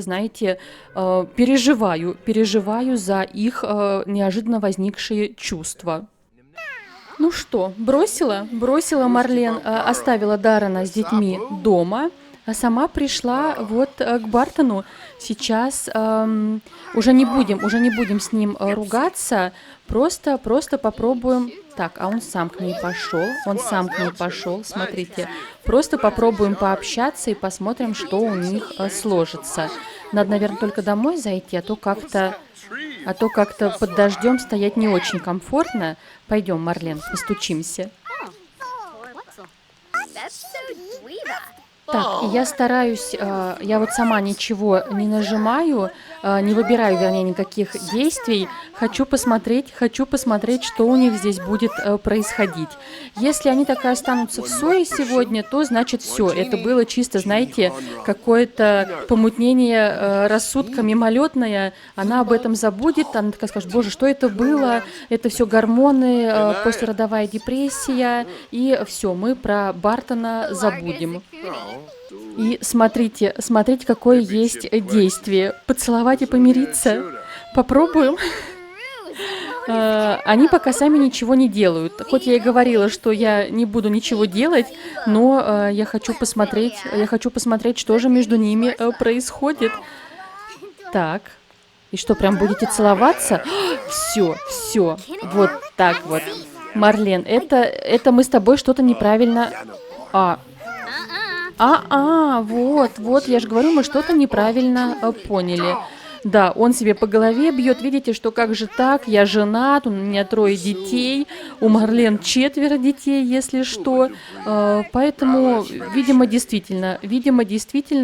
знаете, переживаю за их неожиданно возникшие чувства. Ну что, бросила Марлен, оставила Даррена с детьми дома, а сама пришла вот к Бартону. Сейчас уже не будем с ним ругаться, просто попробуем. Так, а он сам к ней пошел, смотрите. Просто попробуем пообщаться и посмотрим, что у них сложится. Надо, наверное, только домой зайти, а то как-то под дождем стоять не очень комфортно. Пойдем, Марлен, постучимся. Так, и я стараюсь, я вот сама ничего не нажимаю, не выбираю, вернее, никаких действий. Хочу посмотреть, что у них здесь будет происходить. Если они так и останутся в ссоре сегодня, то значит все. Это было чисто, знаете, какое-то помутнение рассудка мимолетное. Она об этом забудет, она такая скажет: боже, что это было? Это все гормоны, послеродовая депрессия, и все, мы про Бартона забудем. И смотрите, какое есть действие. Поцеловать и помириться. Попробуем. Они пока сами ничего не делают. Хоть я и говорила, что я не буду ничего делать, но я хочу посмотреть, что же между ними происходит. Так. И что, прям будете целоваться? Все. Вот так вот. Марлен, это мы с тобой что-то неправильно... Вот, я же говорю, мы что-то неправильно поняли. Да, он себе по голове бьет. Видите, что как же так? Я женат, у меня 3 детей, у Марлен 4 детей, если что. Поэтому, видимо, действительно,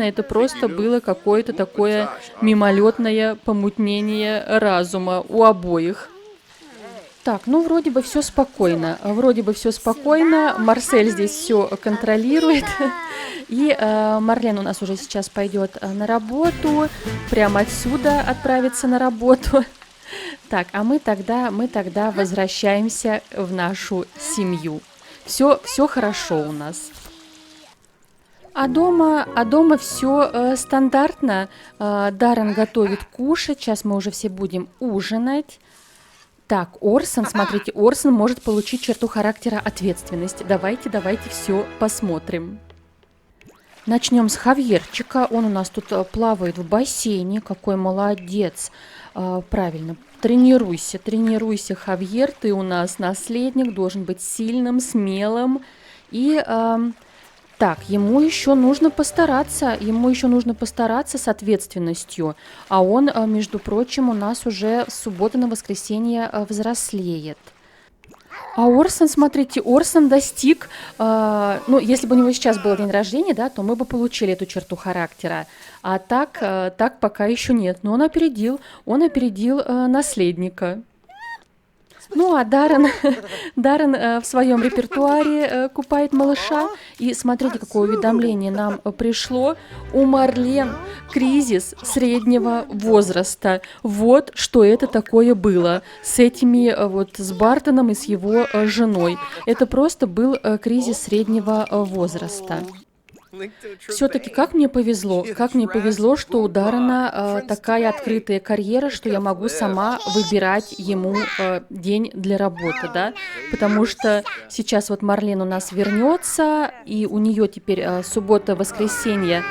это просто было какое-то такое мимолетное помутнение разума у обоих. Так, ну вроде бы все спокойно. Марсель здесь все контролирует. И Марлен у нас уже сейчас пойдет на работу. Прямо отсюда отправится на работу. Так, а мы тогда возвращаемся в нашу семью. Все хорошо у нас. А дома все стандартно. Даррен готовит кушать. Сейчас мы уже все будем ужинать. Так, Орсон, смотрите, Орсон может получить черту характера ответственность. Давайте все посмотрим. Начнем с Хавьерчика. Он у нас тут плавает в бассейне. Какой молодец. Правильно. Тренируйся, Хавьер. Ты у нас наследник, должен быть сильным, смелым. И так, ему еще нужно постараться с ответственностью. А он, между прочим, у нас уже с субботы на воскресенье взрослеет. А Орсон, смотрите, достиг, если бы у него сейчас был день рождения, да, то мы бы получили эту черту характера. А так пока еще нет. Но он опередил наследника. Ну, а Даррен, Даррен в своем репертуаре купает малыша. И смотрите, какое уведомление нам пришло. У Марлен кризис среднего возраста. Вот что это такое было с этими, вот с Бартоном и с его женой. Это просто был кризис среднего возраста. Все-таки как мне повезло, что у Даррена такая открытая карьера, что я могу сама выбирать ему день для работы, да, потому что сейчас вот Марлен у нас вернется, и у нее теперь суббота, воскресенье.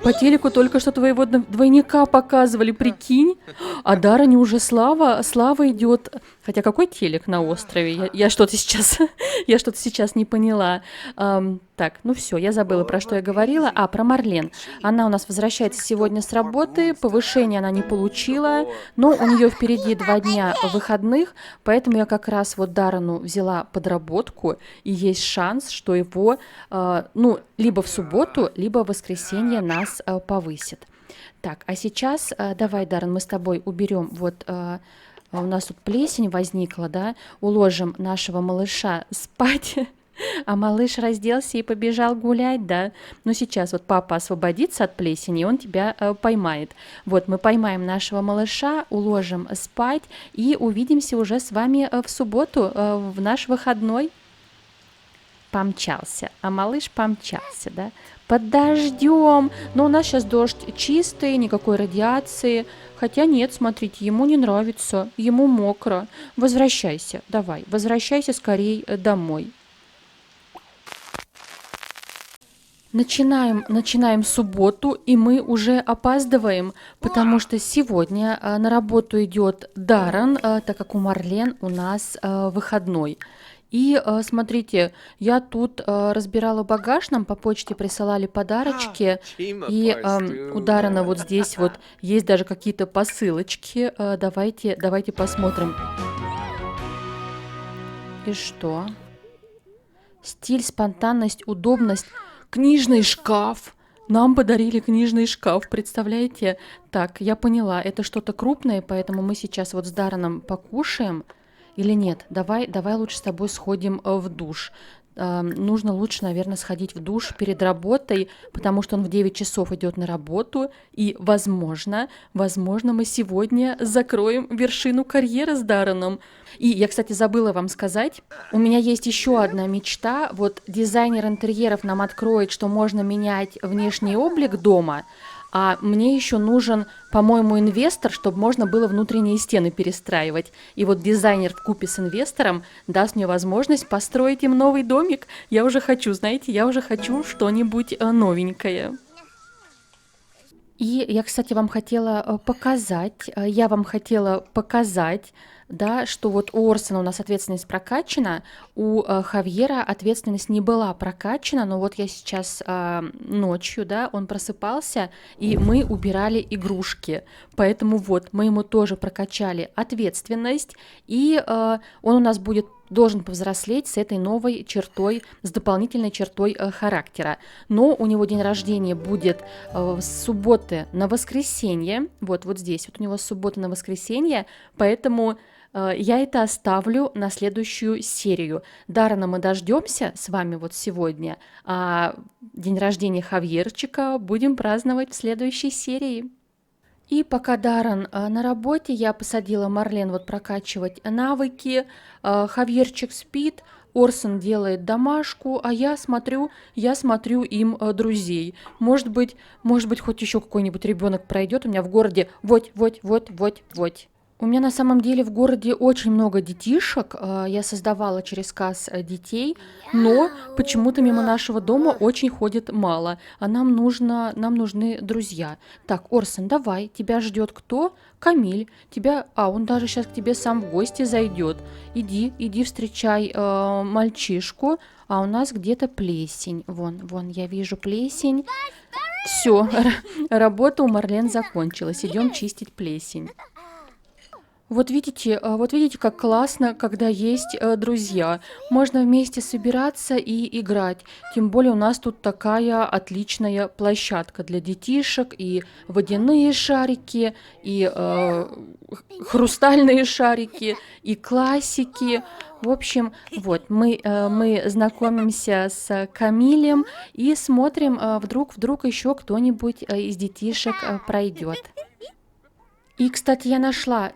По телеку только что твоего двойника показывали, прикинь. А Даррене уже слава идет. Хотя какой телек на острове? Я что-то сейчас, я что-то сейчас не поняла. Так, ну все, я забыла, про что я говорила. Про Марлен. Она у нас возвращается сегодня с работы, повышение она не получила, но у нее впереди 2 дня выходных, поэтому я как раз вот Даррену взяла подработку, и есть шанс, что его, ну, либо в субботу, либо в воскресенье нас повысит. Так, а сейчас давай, Даррен, мы с тобой уберем вот... У нас тут плесень возникла, да, уложим нашего малыша спать, а малыш разделся и побежал гулять, да. Но сейчас вот папа освободится от плесени, и он тебя поймает. Вот мы поймаем нашего малыша, уложим спать и увидимся уже с вами в субботу, в наш выходной. Помчался, а малыш помчался, да, под дождем. Но у нас сейчас дождь чистый, никакой радиации. Хотя нет, смотрите, ему не нравится, ему мокро. Возвращайся, давай, возвращайся скорей домой. Начинаем субботу, и мы уже опаздываем, потому что сегодня на работу идет Даррен, так как у Марлен у нас выходной. И смотрите, я тут разбирала багаж, нам по почте присылали подарочки, и у Даррена вот здесь вот есть даже какие-то посылочки. Давайте посмотрим. И что? Стиль, спонтанность, удобность. Книжный шкаф. Нам подарили книжный шкаф, представляете? Так, я поняла, это что-то крупное, поэтому мы сейчас вот с Дарреном покушаем. Или нет? Давай лучше с тобой сходим в душ. Нужно лучше, наверное, сходить в душ перед работой, потому что он в 9 часов идет на работу, и, возможно, мы сегодня закроем вершину карьеры с Дарреном. И я, кстати, забыла вам сказать, у меня есть еще одна мечта. Вот дизайнер интерьеров нам откроет, что можно менять внешний облик дома, а мне еще нужен, по-моему, инвестор, чтобы можно было внутренние стены перестраивать. И вот дизайнер вкупе с инвестором даст мне возможность построить им новый домик. Я уже хочу, знаете, что-нибудь новенькое. И я, кстати, вам хотела показать, да, что вот у Орсона у нас ответственность прокачана, у Хавьера ответственность не была прокачана, но вот я сейчас ночью, да, он просыпался, и мы убирали игрушки, поэтому вот мы ему тоже прокачали ответственность, и он у нас должен повзрослеть с этой новой чертой, с дополнительной чертой характера. Но у него день рождения будет с субботы на воскресенье, вот здесь, вот у него с субботы на воскресенье, поэтому я это оставлю на следующую серию. Даррена мы дождемся с вами вот сегодня, а день рождения Хавьерчика будем праздновать в следующей серии. И пока Даррен на работе, я посадила Марлен вот прокачивать навыки, Хавьерчик спит, Орсон делает домашку, а я смотрю им друзей. Может быть, хоть еще какой-нибудь ребенок пройдет у меня в городе. Вот. У меня на самом деле в городе очень много детишек, я создавала через Каз детей, но почему-то мимо нашего дома очень ходит мало, а нам нужны друзья. Так, Орсон, давай, тебя ждет кто? Камиль, он даже сейчас к тебе сам в гости зайдет. Иди встречай мальчишку, а у нас где-то плесень. Вон, я вижу плесень. Все, работа у Марлен закончилась, идем чистить плесень. Вот видите, как классно, когда есть друзья. Можно вместе собираться и играть. Тем более у нас тут такая отличная площадка для детишек, и водяные шарики, и хрустальные шарики, и классики. В общем, вот мы знакомимся с Камилем и смотрим, вдруг еще кто-нибудь из детишек пройдет. И, кстати, я нашла,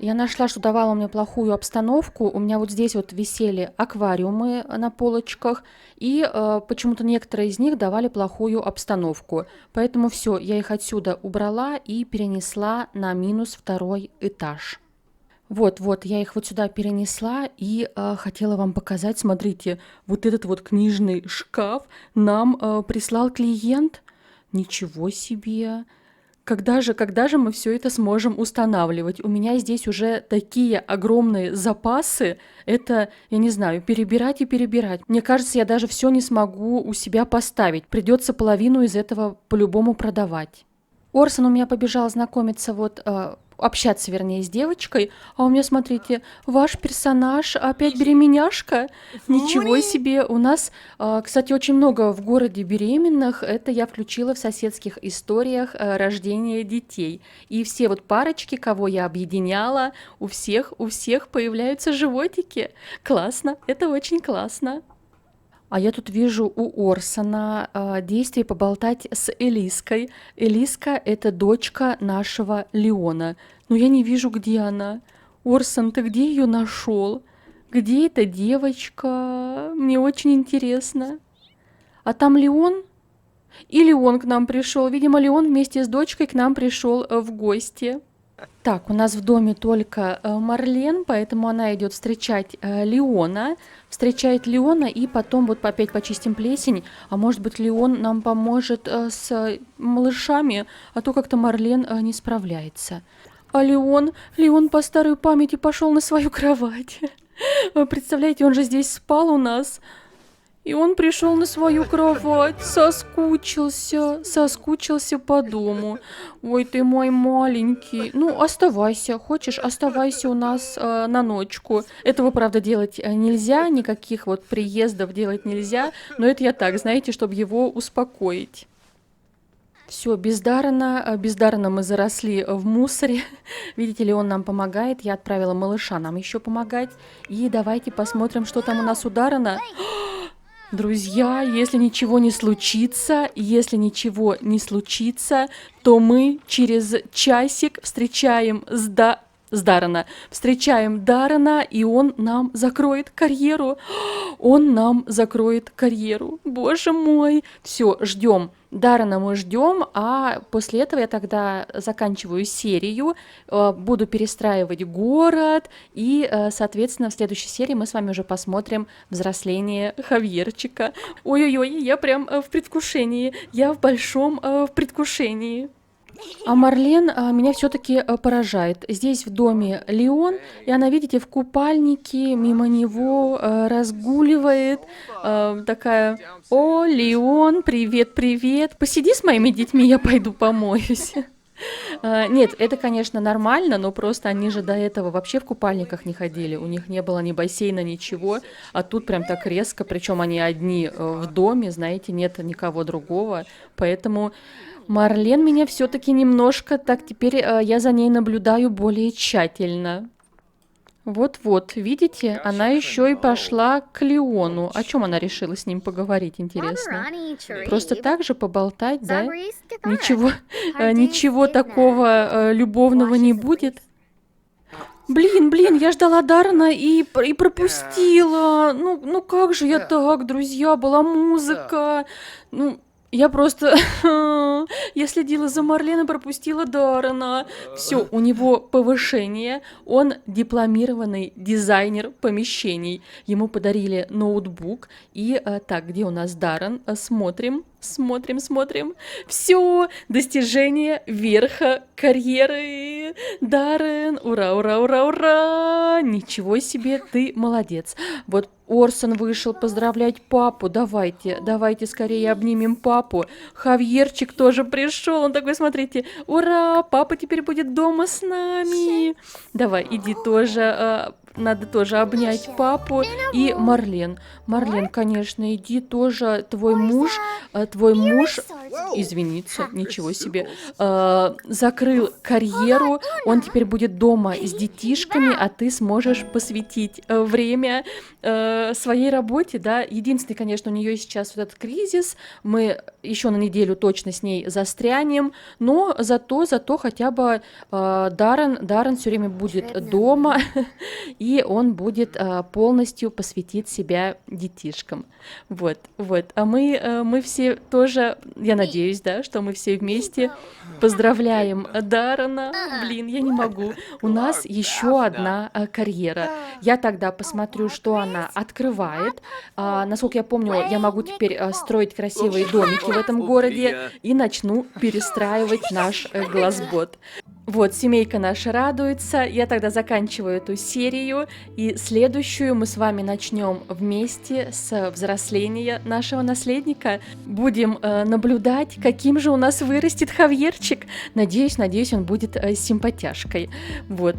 что давало мне плохую обстановку. У меня вот здесь вот висели аквариумы на полочках, и почему-то некоторые из них давали плохую обстановку. Поэтому все, я их отсюда убрала и перенесла на минус второй этаж. Вот, я их вот сюда перенесла и хотела вам показать. Смотрите, вот этот вот книжный шкаф нам прислал клиент. Ничего себе! Когда же мы все это сможем устанавливать? У меня здесь уже такие огромные запасы. Это, я не знаю, перебирать и перебирать. Мне кажется, я даже все не смогу у себя поставить. Придется половину из этого по-любому продавать. Орсон у меня побежал знакомиться, вот, общаться, вернее, с девочкой, а у меня, смотрите, ваш персонаж опять беременяшка. Ничего себе! У нас, кстати, очень много в городе беременных. Это я включила в соседских историях рождения детей. И все вот парочки, кого я объединяла, у всех появляются животики. Классно, это очень классно. А я тут вижу у Орсона действие поболтать с Элиской. Элиска — это дочка нашего Леона. Но я не вижу, где она. Орсон, ты где ее нашел? Где эта девочка? Мне очень интересно. А там Леон? И Леон к нам пришел. Видимо, Леон вместе с дочкой к нам пришел в гости. Так, у нас в доме только Марлен, поэтому она идет встречать Леона. Встречает Леона, и потом вот опять почистим плесень. А может быть, Леон нам поможет с малышами, а то как-то Марлен не справляется. А Леон по старой памяти пошел на свою кровать. Представляете, он же здесь спал у нас. И он пришел на свою кровать, соскучился по дому. Ой, ты мой маленький. Ну, оставайся, хочешь, оставайся у нас на ночку. Этого, правда, делать нельзя, никаких вот приездов делать нельзя, но это я так, знаете, чтобы его успокоить. Все, бездарно мы заросли в мусоре. Видите ли, он нам помогает. Я отправила малыша нам еще помогать. И давайте посмотрим, что там у нас у Даррена. Друзья, если ничего не случится, то мы через часик встречаем Даррена. Встречаем Даррена, и он нам закроет карьеру. Он нам закроет карьеру. Боже мой. Все, ждем. Даррена мы ждем, а после этого я тогда заканчиваю серию, буду перестраивать город, и, соответственно, в следующей серии мы с вами уже посмотрим взросление Хавьерчика. Ой-ой-ой, я прям в предвкушении, я в большом предвкушении. А Марлен меня все-таки поражает. Здесь в доме Леон, и она, видите, в купальнике мимо него разгуливает, такая: «О, Леон, привет, привет, посиди с моими детьми, я пойду помоюсь». Нет, это, конечно, нормально, но просто они же до этого вообще в купальниках не ходили, у них не было ни бассейна, ничего, а тут прям так резко, причем они одни в доме, знаете, нет никого другого, поэтому Марлен меня все-таки немножко так, теперь я за ней наблюдаю более тщательно. Вот-вот, видите, она еще и пошла к Леону. О чем она решила с ним поговорить, интересно? Просто так же поболтать, да? Ничего такого любовного не будет? Блин, я ждала Даррена и пропустила. Ну как же я так, друзья, была музыка. Ну, я просто я следила за Марлен и пропустила Даррена. Все, у него повышение. Он дипломированный дизайнер помещений. Ему подарили ноутбук. И так, где у нас Даррен? Смотрим. Смотрим, смотрим. Все, достижение верха карьеры. Даррен, ура, ура, ура, ура. Ничего себе, ты молодец. Вот Орсон вышел поздравлять папу. Давайте скорее обнимем папу. Хавьерчик тоже пришел. Он такой, смотрите, ура, папа теперь будет дома с нами. Давай, иди тоже. Надо тоже обнять папу. И Марлен. Марлен, конечно, иди тоже. Твой муж, извиниться, ничего себе, закрыл карьеру. Он теперь будет дома с детишками, а ты сможешь посвятить время своей работе, да. Единственный, конечно, у нее сейчас вот этот кризис. Мы еще на неделю точно с ней застрянем, но зато хотя бы Даррен все время будет дома, и он будет полностью посвятить себя детишкам. Вот. А мы все тоже, я надеюсь, да, что мы все вместе поздравляем Даррена. Блин, я не могу. У нас еще одна карьера. Я тогда посмотрю, что она открывает. Насколько я помню, я могу теперь строить красивые домики в этом городе и начну перестраивать наш глазбот. Вот, семейка наша радуется. Я тогда заканчиваю эту серию, и следующую мы с вами начнем вместе с взросления нашего наследника. Будем наблюдать, каким же у нас вырастет Хавьерчик. Надеюсь, он будет симпатяшкой. Вот.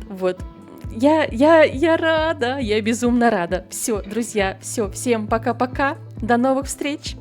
Я рада, я безумно рада. Все, друзья, всем пока-пока. До новых встреч!